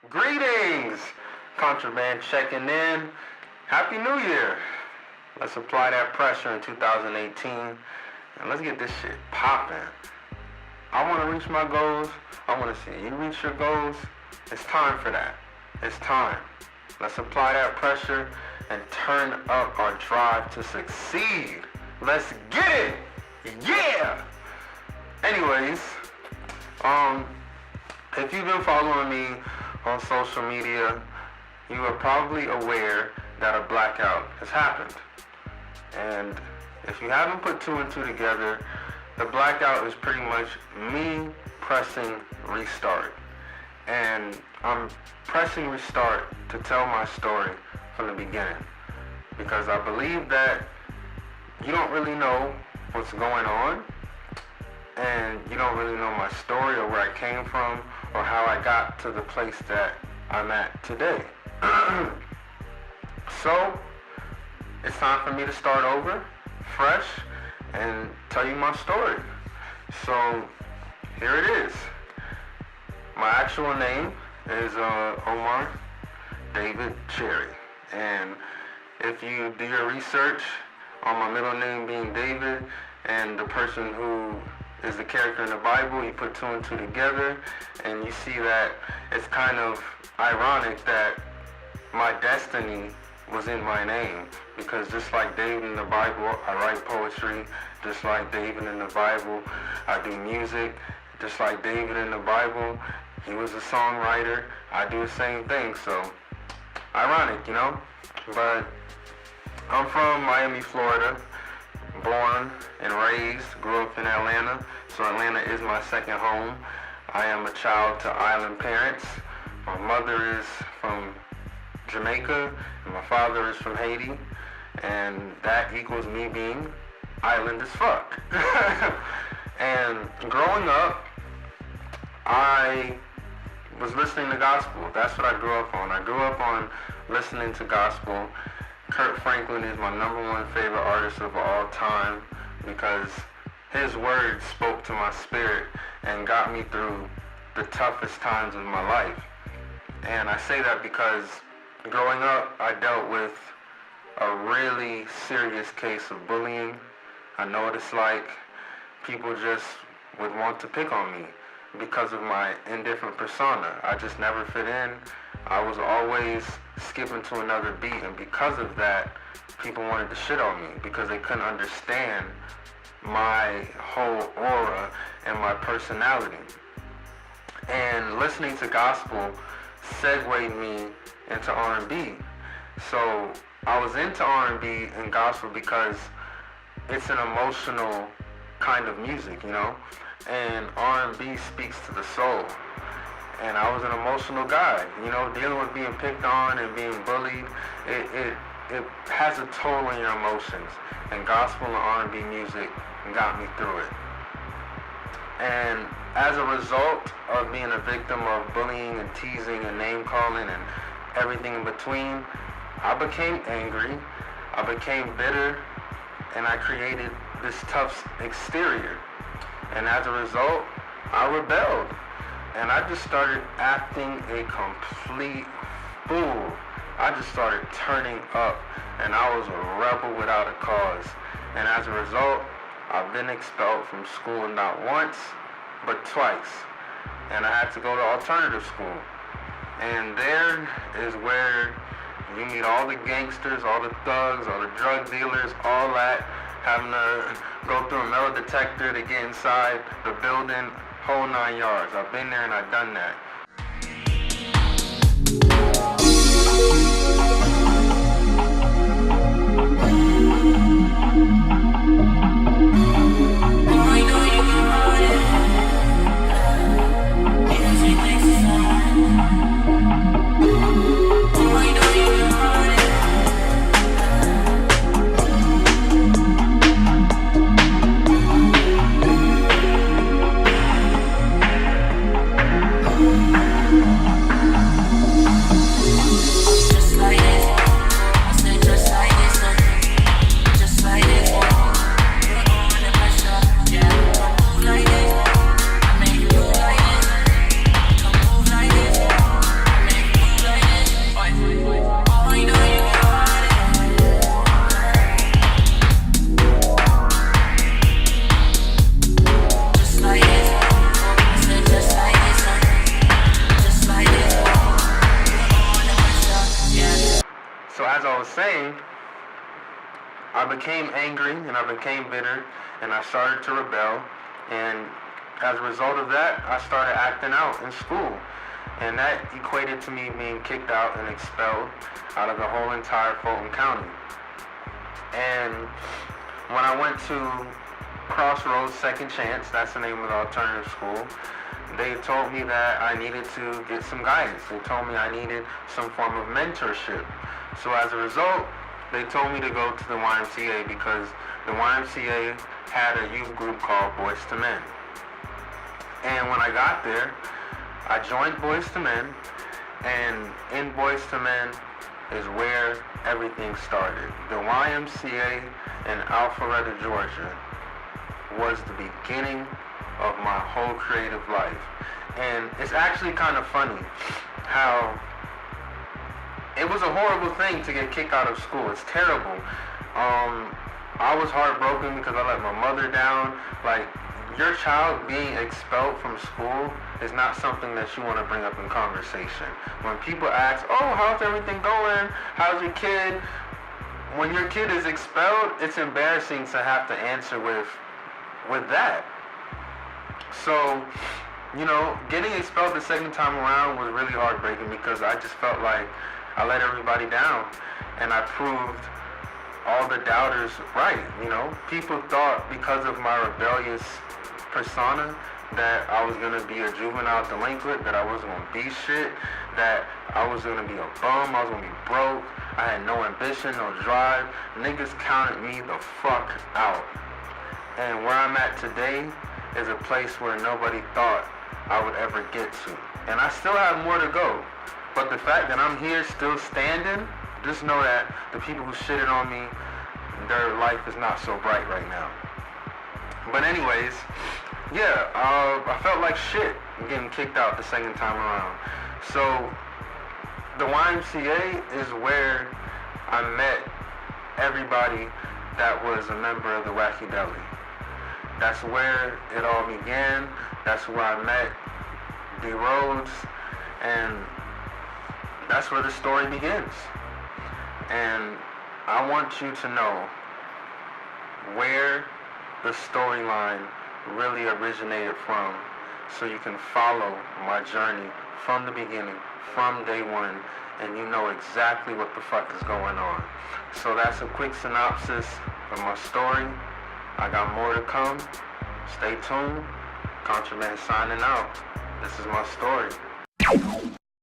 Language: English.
Greetings! ContraBAND checking in. Happy New Year! Let's apply that pressure in 2018 and let's get this shit popping. I want to reach my goals. I want to see you reach your goals. It's time for that. It's time. Let's apply that pressure and turn up our drive to succeed. Let's get it! Yeah! Anyways, if you've been following me on social media, you are probably aware that a blackout has happened. And if you haven't put two and two together, the blackout is pretty much me pressing restart. And I'm pressing restart to tell my story from the beginning. Because I believe that you don't really know what's going on, and you don't really know my story or where I came from or how I got to the place that I'm at today. So, it's time for me to start over, fresh, and tell you my story. So, here it is. My actual name is Omar David Cherry. And if you do your research on my middle name being David and the person who is the character in the Bible, you put two and two together and you see that it's kind of ironic that my destiny was in my name, because just like David in the Bible, I write poetry. Just like David in the Bible, I do music. Just like David in the Bible, he was a songwriter. I do the same thing, so ironic, you know? But I'm from Miami, Florida, born and raised, grew up in Atlanta, so Atlanta is my second home. I am a child to island parents. My mother is from Jamaica, and my father is from Haiti, and that equals me being island as fuck. And growing up, I was listening to gospel. That's what I grew up on. I grew up on listening to gospel. Kirk Franklin is my #1 favorite artist of all time because his words spoke to my spirit and got me through the toughest times of my life. And I say that because growing up, I dealt with a really serious case of bullying. I know what it's like. People just would want to pick on me because of my indifferent persona. I just never fit in. I was always skipping to another beat, and because of that, people wanted to shit on me because they couldn't understand my whole aura and my personality. And listening to gospel segued me into R&B. So I was into R&B and gospel because it's an emotional kind of music, you know? And R&B speaks to the soul. And I was an emotional guy, you know, dealing with being picked on and being bullied. It has a toll on your emotions. And gospel and R&B music got me through it. And as a result of being a victim of bullying and teasing and name calling and everything in between, I became angry, I became bitter, and I created this tough exterior. And as a result, I rebelled. And I just started acting a complete fool. I just started turning up, and I was a rebel without a cause. And as a result, I've been expelled from school not once, but twice. And I had to go to alternative school. And there is where you meet all the gangsters, all the thugs, all the drug dealers, all that, having to go through a metal detector to get inside the building, whole 9 yards. I've been there and I've done that. I was saying, I became angry and I became bitter and I started to rebel. And as a result of that, I started acting out in school. And that equated to me being kicked out and expelled out of the whole entire Fulton County. And when I went to Crossroads Second Chance, that's the name of the alternative school, they told me that I needed to get some guidance. They told me I needed some form of mentorship. So as a result, they told me to go to the YMCA because the YMCA had a youth group called Boys to Men. And when I got there, I joined Boys to Men, and in Boys to Men is where everything started. The YMCA in Alpharetta, Georgia was the beginning of my whole creative life. And it's actually kind of funny how it was a horrible thing to get kicked out of school. It's terrible. I was heartbroken because I let my mother down. Like, your child being expelled from school is not something that you want to bring up in conversation. When people ask, oh, how's everything going? How's your kid? When your kid is expelled, it's embarrassing to have to answer with that. So, getting expelled the second time around was really heartbreaking because I just felt like I let everybody down and I proved all the doubters right. People thought because of my rebellious persona that I was going to be a juvenile delinquent, that I wasn't going to be shit, that I was going to be a bum, I was going to be broke, I had no ambition, no drive. Niggas counted me the fuck out. And where I'm at today is a place where nobody thought I would ever get to. And I still have more to go. But the fact that I'm here still standing, just know that the people who shitted on me, their life is not so bright right now. But anyways, yeah, I felt like shit getting kicked out the second time around. So the YMCA is where I met everybody that was a member of the Wacky Deli. That's where it all began. That's where I met D. Rhodes, and that's where the story begins. And I want you to know where the storyline really originated from, so you can follow my journey from the beginning, from day one, and you know exactly what the fuck is going on. So that's a quick synopsis of my story. I got more to come. Stay tuned. ContraBAND signing out. This is my story.